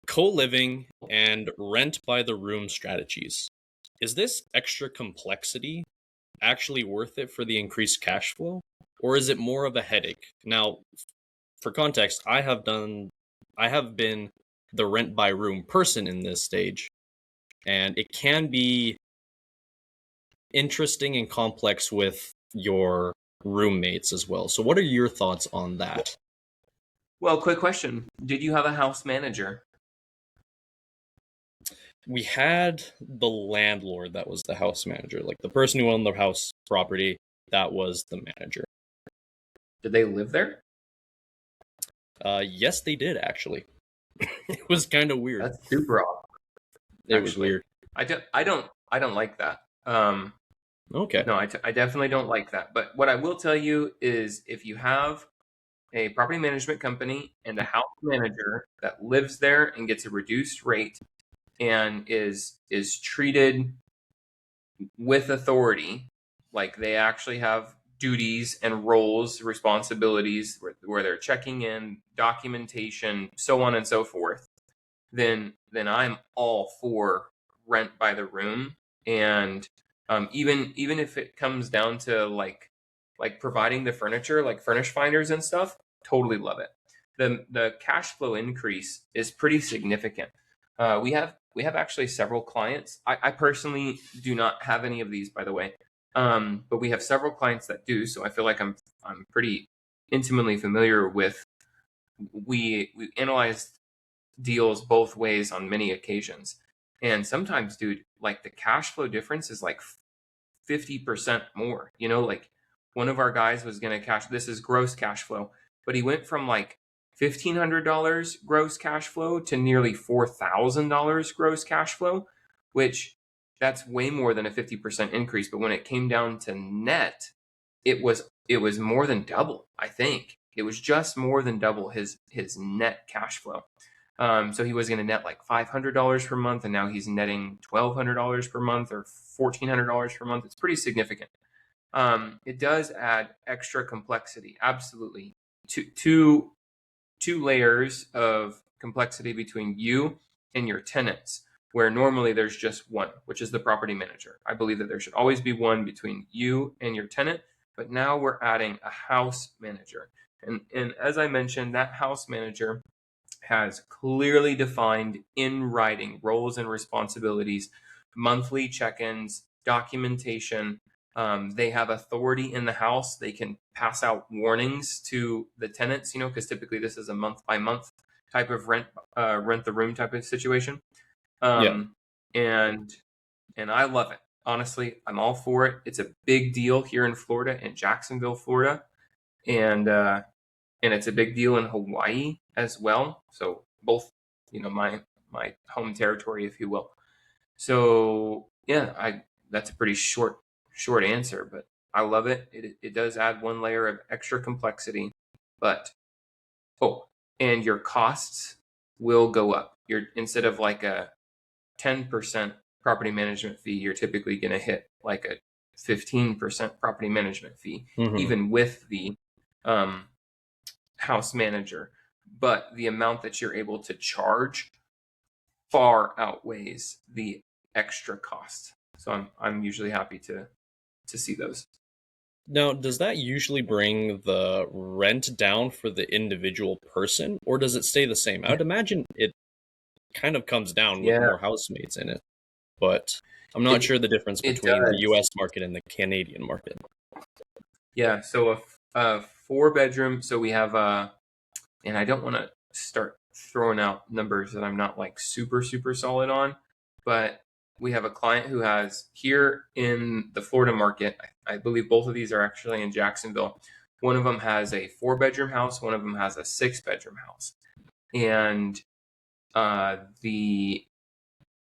Co-living and rent by the room strategies. Is this extra complexity actually worth it for the increased cash flow? Or is it more of a headache? Now, for context, I have been the rent by room person in this stage, and it can be interesting and complex with your roommates as well. So what are your thoughts on that? Well, quick question. Did you have a house manager? We had the landlord that was the house manager, like the person who owned the house property, that was the manager. Did they live there? Yes, they did actually. It was kind of weird. That's super odd, It was actually. weird. I don't like that. Okay. No, I definitely don't like that. But what I will tell you is if you have a property management company and a house manager that lives there and gets a reduced rate and is treated with authority, like they actually have duties and roles, responsibilities where they're checking in, documentation, so on and so forth, then I'm all for rent by the room. And even if it comes down to like providing the furniture, like furnish finders and stuff, totally love it. The cash flow increase is pretty significant. We have actually several clients. I personally do not have any of these, by the way, but we have several clients that do. So I feel like I'm pretty intimately familiar with. We analyzed deals both ways on many occasions, and sometimes, dude, like the cash flow difference is like 50% more. Like one of our guys was going to cash, this is gross cash flow, but he went from like $1,500 gross cash flow to nearly $4,000 gross cash flow, which that's way more than a 50% increase. But when it came down to net, it was more than double. I think it was just more than double his net cash flow. So he was going to net like $500 per month, and now he's netting $1,200 per month or $1,400 per month. It's pretty significant. It does add extra complexity, absolutely. Two layers of complexity between you and your tenants, where normally there's just one, which is the property manager. I believe that there should always be one between you and your tenant, but now we're adding a house manager. And as I mentioned, that house manager has clearly defined in writing roles and responsibilities, monthly check-ins, documentation. They have authority in the house. They can pass out warnings to the tenants, because typically this is a month by month type of rent the room type of situation. Yeah. And I love it. Honestly, I'm all for it. It's a big deal here in Florida, in Jacksonville, Florida, and it's a big deal in Hawaii as well. So both, my home territory, if you will. So yeah, that's a pretty short answer, but I love it. It does add one layer of extra complexity, but and your costs will go up. Instead of like a 10% property management fee, you're typically going to hit like a 15% property management fee, even with the house manager. But the amount that you're able to charge far outweighs the extra cost. So I'm usually happy to see those. Now, does that usually bring the rent down for the individual person, or does it stay the same? I would imagine it kind of comes down with Yeah, more housemates in it, but I'm not it sure the difference it between the does. US market and the Canadian market. Yeah, so a 4 bedroom. So we have and I don't want to start throwing out numbers that I'm not like super super solid on, but we have a client who has here in the Florida market. I believe both of these are actually in Jacksonville. One of them has a 4 bedroom house. One of them has a 6 bedroom house. And the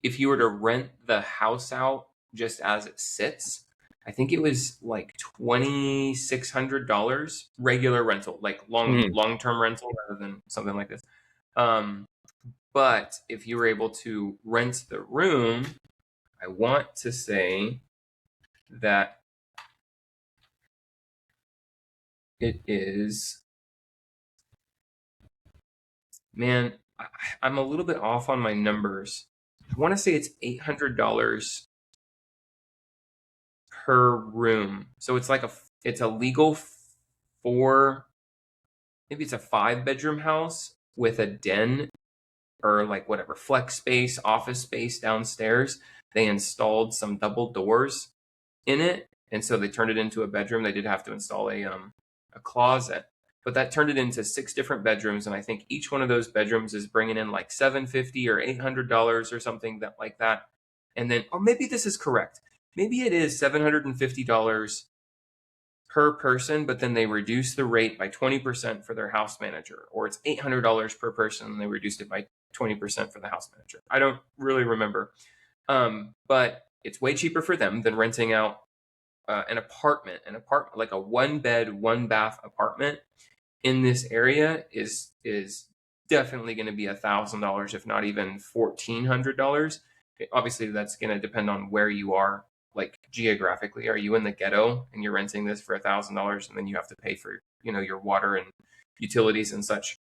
if you were to rent the house out just as it sits, I think it was like $2,600 regular rental, like long term rental rather than something like this. Um, but if you were able to rent the room, I want to say that it is, man, I'm a little bit off on my numbers. I want to say it's $800 per room. So it's a legal maybe it's a 5-bedroom house with a den or like whatever flex space, office space downstairs. They installed some double doors in it, and so they turned it into a bedroom. They did have to install a closet, but that turned it into 6 different bedrooms, and I think each one of those bedrooms is bringing in like $750 or $800 or something that like that. And then, or maybe this is correct. Maybe it is $750 per person, but then they reduce the rate by 20% for their house manager, or it's $800 per person and they reduced it by 20% for the house manager. I don't really remember. But it's way cheaper for them than renting out an apartment like a 1-bed, 1-bath apartment in this area is definitely going to be $1,000, if not even $1,400. Obviously, that's going to depend on where you are, like geographically. Are you in the ghetto and you're renting this for $1,000, and then you have to pay for your water and utilities and such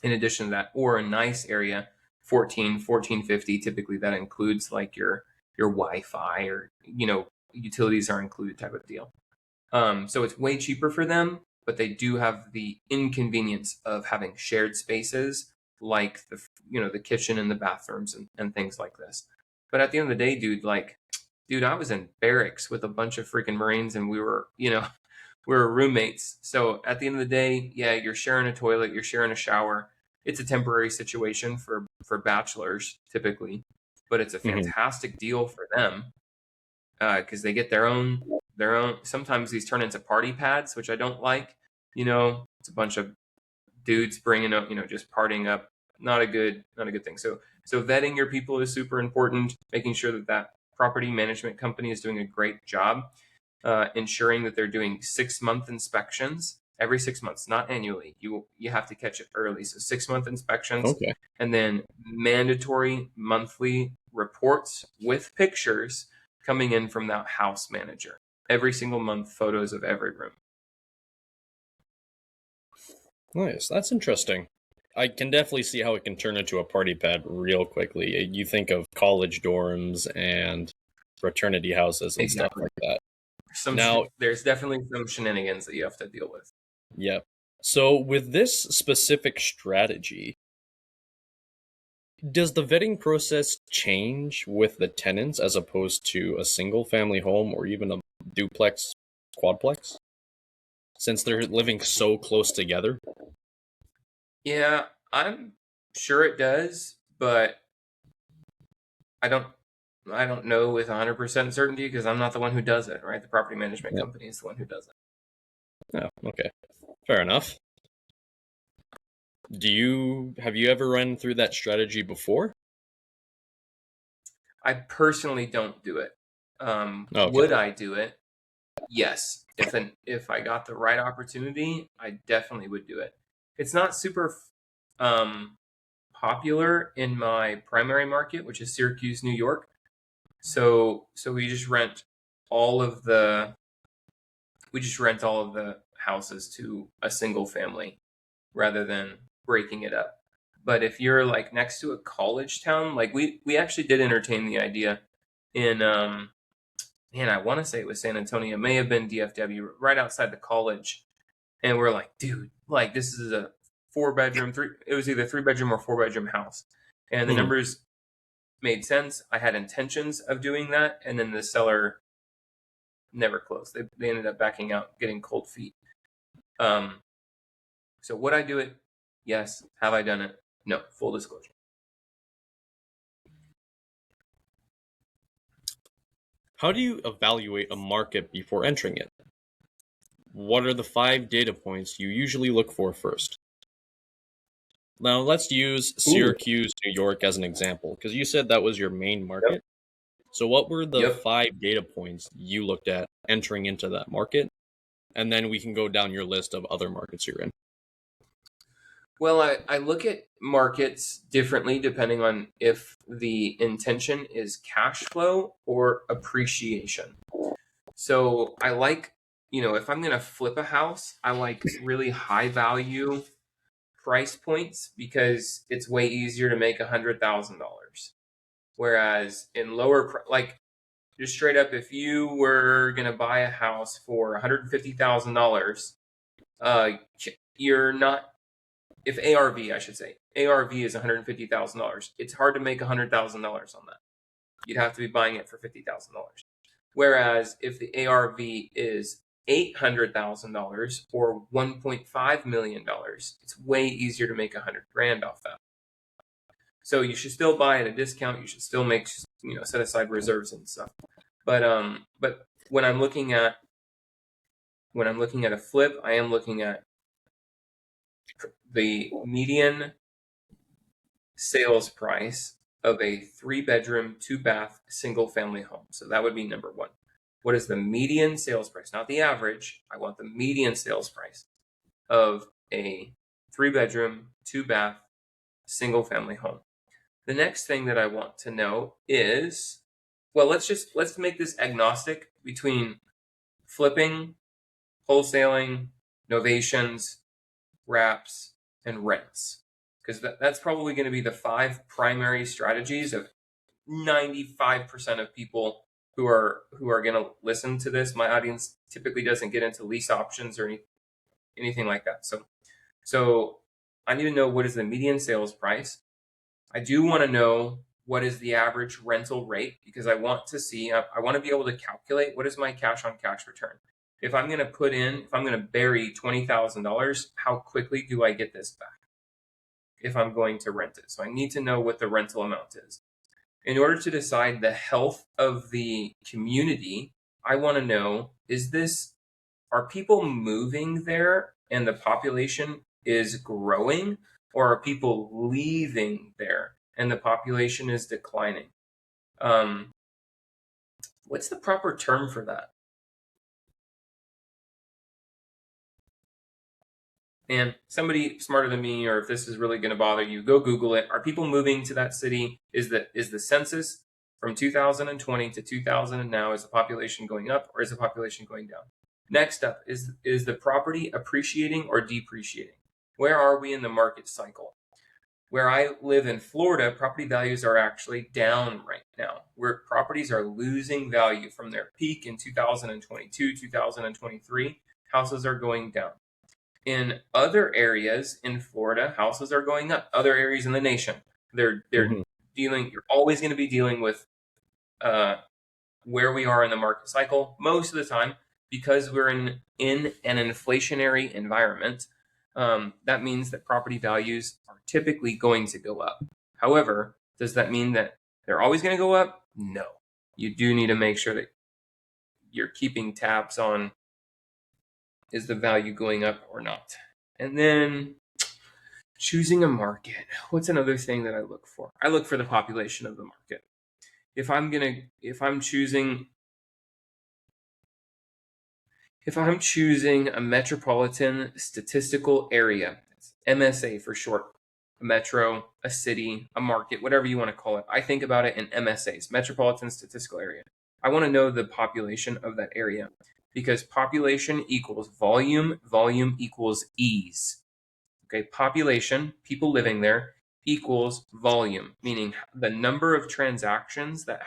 in addition to that, or a nice area, 1450. Typically, that includes like your Wi-Fi or utilities are included type of deal. So it's way cheaper for them, but they do have the inconvenience of having shared spaces like the kitchen and the bathrooms and things like this. But at the end of the day, dude, I was in barracks with a bunch of freaking Marines, and we were roommates. So at the end of the day, yeah, you're sharing a toilet, you're sharing a shower. It's a temporary situation for bachelors typically, but it's a fantastic deal for them because they get their own. Sometimes these turn into party pads, which I don't like. It's a bunch of dudes bringing up, just partying up. Not a good thing. So vetting your people is super important. Making sure that property management company is doing a great job. Ensuring that they're doing 6-month inspections every 6 months, not annually. You have to catch it early. So 6-month inspections, Okay. and then mandatory monthly reports with pictures coming in from that house manager. Every single month, photos of every room. Nice. That's interesting. I can definitely see how it can turn into a party pad real quickly. You think of college dorms and fraternity houses and stuff like that. There's definitely some shenanigans that you have to deal with. Yep. So with this specific strategy, does the vetting process change with the tenants as opposed to a single family home or even a duplex, quadplex? Since they're living so close together? Yeah, I'm sure it does, but I don't know with 100% certainty because I'm not the one who does it, right? The property management company is the one who does it. Oh, okay. Fair enough. Have you ever run through that strategy before? I personally don't do it. Okay. Would I do it? Yes. If I got the right opportunity, I definitely would do it. It's not super popular in my primary market, which is Syracuse, New York. So we just rent all of the houses to a single family rather than breaking it up. But if you're like next to a college town, like we actually did entertain the idea in I want to say it was San Antonio, it may have been DFW, right outside the college. And we're like, dude, like this is a 4-bedroom, it was either 3-bedroom or 4-bedroom house. And the numbers made sense. I had intentions of doing that, and then the seller never closed. They ended up backing out, getting cold feet. So would I do it? Yes. Have I done it? No. Full disclosure. How do you evaluate a market before entering it? What are the 5 data points you usually look for first? Now, let's use Syracuse, New York as an example, because you said that was your main market. Yep. So what were the 5 data points you looked at entering into that market? And then we can go down your list of other markets you're in. Well, I look at markets differently depending on if the intention is cash flow or appreciation. So I like, if I'm going to flip a house, I like really high value price points because it's way easier to make $100,000. Whereas in lower, like just straight up, if you were going to buy a house for $150,000, you're not, if ARV, I should say, ARV is $150,000. It's hard to make $100,000 on that. You'd have to be buying it for $50,000. Whereas if the ARV is $800,000 or $1.5 million, it's way easier to make $100,000 off that. So you should still buy at a discount. You should still make, set aside reserves and stuff. But when I'm looking at a flip, I am looking at the median sales price of a 3-bedroom, 2-bath, single-family home. So that would be number one. What is the median sales price? Not the average. I want the median sales price of a 3-bedroom, 2-bath, single-family home. The next thing that I want to know is, well, let's make this agnostic between flipping, wholesaling, novations, wraps, and rents. Because that's probably going to be the 5 primary strategies of 95% of people who are going to listen to this. My audience typically doesn't get into lease options or anything like that. So I need to know, what is the median sales price. I do want to know what is the average rental rate, because I want to be able to calculate what is my cash on cash return. If I'm going to bury $20,000, how quickly do I get this back if I'm going to rent it? So I need to know what the rental amount is. In order to decide the health of the community, I want to know, are people moving there and the population is growing, or are people leaving there and the population is declining? What's the proper term for that? And somebody smarter than me, or if this is really going to bother you, go Google it. Are people moving to that city? Is the census from 2020 to 2000 and now, is the population going up or is the population going down? Next up, is the property appreciating or depreciating? Where are we in the market cycle? Where I live in Florida, property values are actually down right now, where properties are losing value from their peak in 2022, 2023. Houses are going down. In other areas in Florida, houses are going up. Other areas in the nation, they're dealing. You're always going to be dealing with where we are in the market cycle most of the time, because we're in an inflationary environment. That means that property values are typically going to go up. However, does that mean that they're always going to go up? No. You do need to make sure that you're keeping tabs on, is the value going up or not? And then choosing a market. What's another thing that I look for? I look for the population of the market. If I'm choosing a metropolitan statistical area, MSA for short, a metro, a city, a market, whatever you want to call it. I think about it in MSAs, metropolitan statistical area. I want to know the population of that area, because population equals volume, volume equals ease. Okay, population, people living there, equals volume, meaning the number of transactions that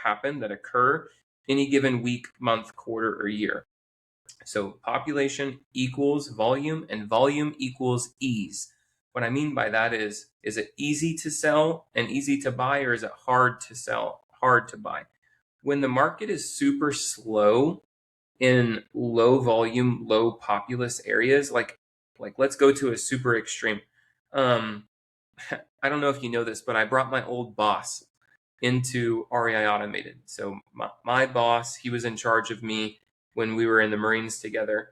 occur any given week, month, quarter, or year. So population equals volume, and volume equals ease. What I mean by that is it easy to sell and easy to buy, or is it hard to sell, hard to buy? When the market is super slow in low volume, low populous areas, like let's go to a super extreme. I don't know if you know this, but I brought my old boss into REI Automated. So my boss, he was in charge of me when we were in the Marines together.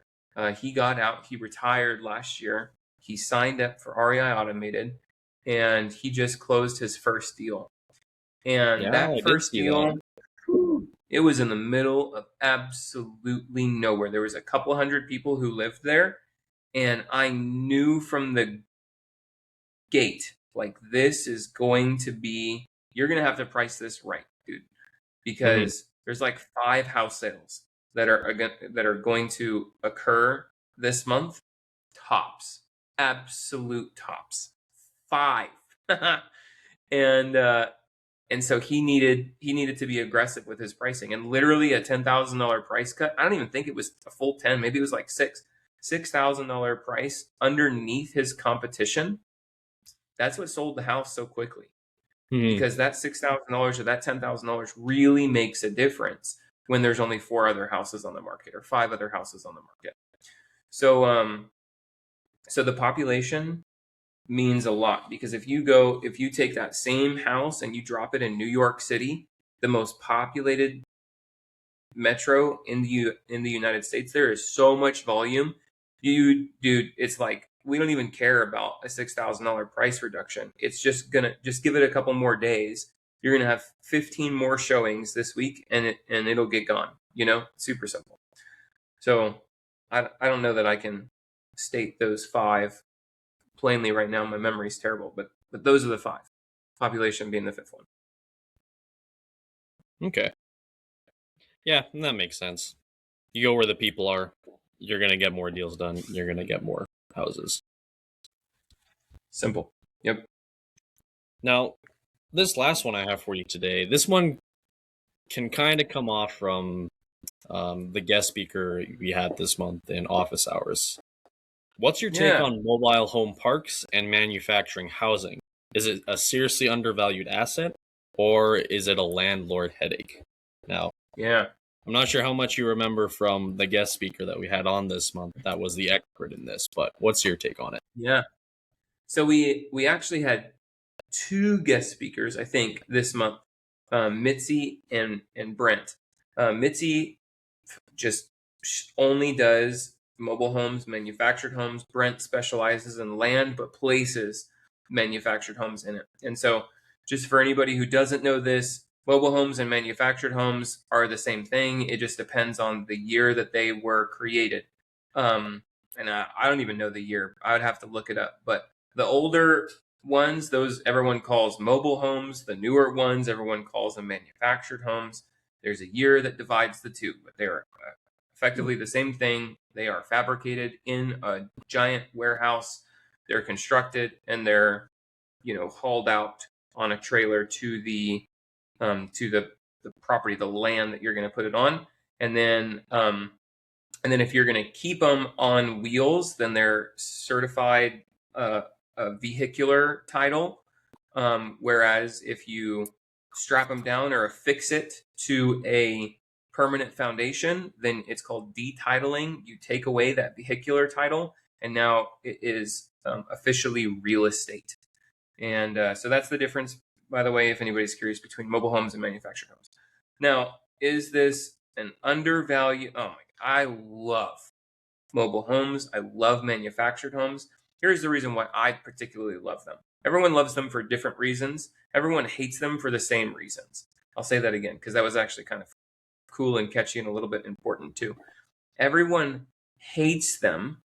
He got out, he retired last year. He signed up for REI Automated, and he just closed his first deal. And that first deal, it was in the middle of absolutely nowhere. There was a couple hundred people who lived there, and I knew from the gate, like, this is going to be, you're going to have to price this right, dude, because there's like 5 house sales that are going to occur this month. Tops, absolute tops. 5. And so he needed to be aggressive with his pricing, and literally a $10,000 price cut. I don't even think it was a full 10, maybe it was like $6,000 price underneath his competition. That's what sold the house so quickly, because that $6,000 or that $10,000 really makes a difference when there's only 4 other houses on the market or 5 other houses on the market. So so the population means a lot, because if you take that same house and you drop it in New York City, the most populated metro in the United States, there is so much volume. Dude, it's like we don't even care about a $6,000 price reduction. It's just give it a couple more days. You're gonna have 15 more showings this week, and it'll get gone. Super simple. So I don't know that I can state those 5 plainly right now. My memory's terrible, but those are the 5. Population being the 5th one. Okay. Yeah, that makes sense. You go where the people are, you're going to get more deals done. You're going to get more houses. Simple. Yep. Now, this last one I have for you today, this one can kind of come off from the guest speaker we had this month in office hours. What's your take on mobile home parks and manufacturing housing? Is it a seriously undervalued asset, or is it a landlord headache? Now, I'm not sure how much you remember from the guest speaker that we had on this month that was the expert in this, but what's your take on it? Yeah. So we actually had 2 guest speakers, I think, this month, Mitzi and Brent. Mitzi just only does mobile homes, manufactured homes. Brent specializes in land, but places manufactured homes in it. And so just for anybody who doesn't know this, mobile homes and manufactured homes are the same thing. It just depends on the year that they were created. And I don't even know the year. I would have to look it up. But the older ones, those everyone calls mobile homes. The newer ones, everyone calls them manufactured homes. There's a year that divides the two, but they're effectively the same thing. They are fabricated in a giant warehouse. They're constructed and they're, hauled out on a trailer to the property, the land that you're going to put it on. And then if you're going to keep them on wheels, then they're certified a vehicular title. Whereas if you strap them down or affix it to a permanent foundation, then it's called detitling. You take away that vehicular title, and now it is officially real estate. And so that's the difference, by the way, if anybody's curious, between mobile homes and manufactured homes. Now, is this an undervalued? Oh my, I love mobile homes. I love manufactured homes. Here's the reason why I particularly love them. Everyone loves them for different reasons. Everyone hates them for the same reasons. I'll say that again, because that was actually kind of cool and catchy and a little bit important too. Everyone hates them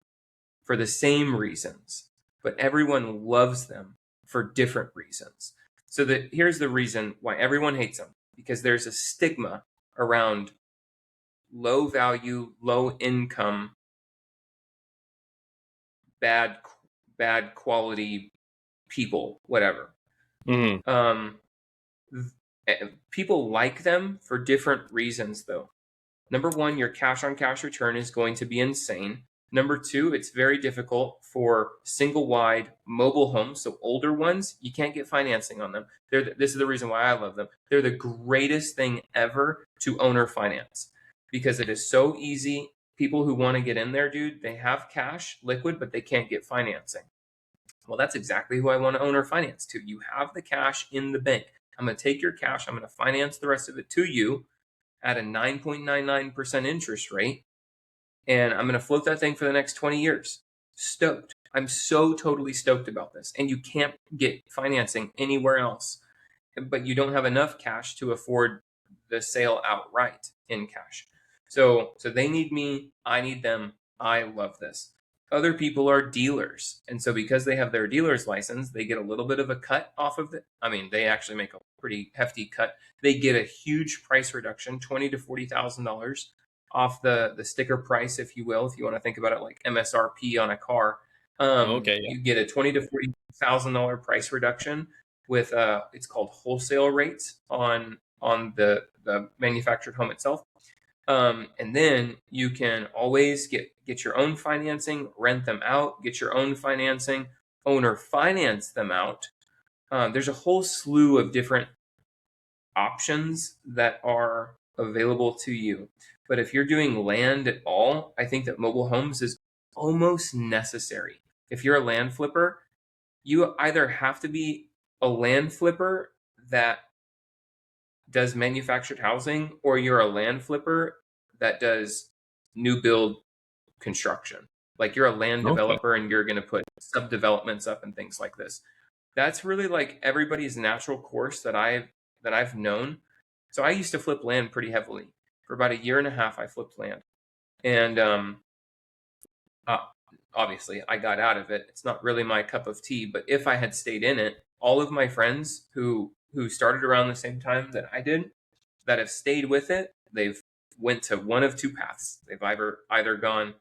for the same reasons, but everyone loves them for different reasons. So here's the reason why everyone hates them, because there's a stigma around low value, low income, bad quality people, whatever. People like them for different reasons, though. Number one, your cash on cash return is going to be insane. Number two, it's very difficult for single wide mobile homes. So older ones, you can't get financing on them. This is the reason why I love them. They're the greatest thing ever to owner finance, because it is so easy. People who want to get in there, dude, they have cash, liquid, but they can't get financing. Well, that's exactly who I want to owner finance to. You have the cash in the bank. I'm going to take your cash. I'm going to finance the rest of it to you at a 9.99% interest rate. And I'm going to float that thing for the next 20 years. Stoked. I'm so totally stoked about this. And you can't get financing anywhere else, but you don't have enough cash to afford the sale outright in cash. So they need me. I need them. I love this. Other people are dealers. And so because they have their dealer's license, they get a little bit of a cut off of it. I mean, they actually make a pretty hefty cut. They get a huge price reduction, $20,000 to $40,000 off the sticker price, if you will, if you want to think about it like MSRP on a car. Okay, yeah. You get a $20,000 to $40,000 price reduction with it's called wholesale rates on the manufactured home itself. And then you can always get your own financing, rent them out, get your own financing, owner finance them out. There's a whole slew of different options that are available to you. But if you're doing land at all, I think that mobile homes is almost necessary. If you're a land flipper, you either have to be a land flipper that does manufactured housing, or you're a land flipper that does new build construction. Like you're a land Okay. developer and you're going to put subdevelopments up and things like this. That's really like everybody's natural course that I've known. So I used to flip land pretty heavily. For about 1.5 years, I flipped land, and obviously I got out of it. It's not really my cup of tea. But if I had stayed in it, all of my friends who started around the same time that I did, that have stayed with it, they've went to one of two paths. They've either gone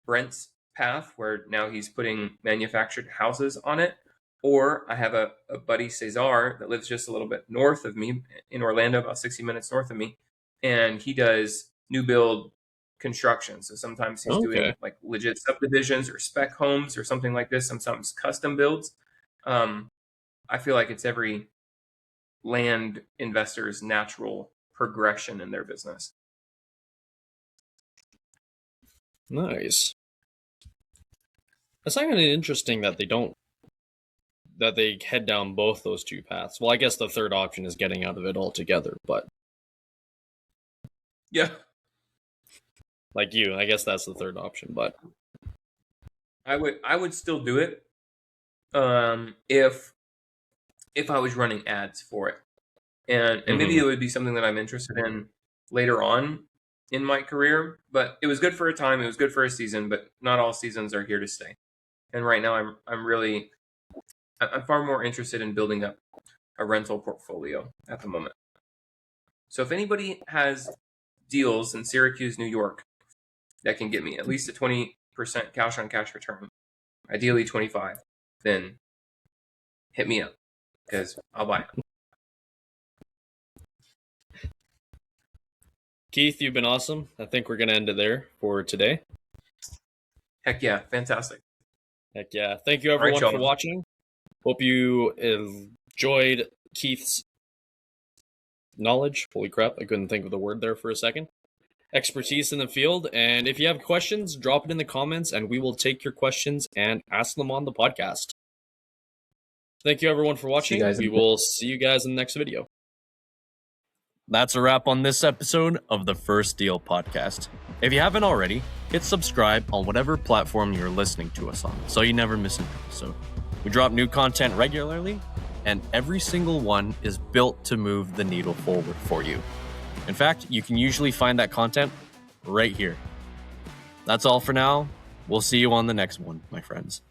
Brent's path, where now he's putting manufactured houses on it, or I have a buddy, Cesar, that lives just a little bit north of me in Orlando, about 60 minutes north of me, and he does new build construction. So sometimes he's doing like legit subdivisions or spec homes or something like this, sometimes custom builds. I feel like it's every land investor's natural progression in their business. Nice. It's kind of interesting that they head down both those two paths. Well, I guess the third option is getting out of it altogether, but yeah, like you, I guess that's the third option. But I would still do it if I was running ads for it, and maybe it would be something that I'm interested in later on in my career. But it was good for a time, it was good for a season, but not all seasons are here to stay. And right now I'm far more interested in building up a rental portfolio at the moment. So if anybody has deals in Syracuse, New York, that can get me at least a 20% cash on cash return, ideally 25, then hit me up, because I'll buy it. Keith, you've been awesome. I think we're going to end it there for today. Heck yeah, fantastic. Heck yeah. Thank you everyone for watching. Hope you enjoyed Keith's knowledge. Holy crap, I couldn't think of the word there for a second. Expertise in the field. And if you have questions, drop it in the comments and we will take your questions and ask them on the podcast. Thank you everyone for watching. We will see you guys in the next video. That's a wrap on this episode of the First Deal Podcast. If you haven't already, hit subscribe on whatever platform you're listening to us on so you never miss an episode. We drop new content regularly, and every single one is built to move the needle forward for you. In fact, you can usually find that content right here. That's all for now. We'll see you on the next one, my friends.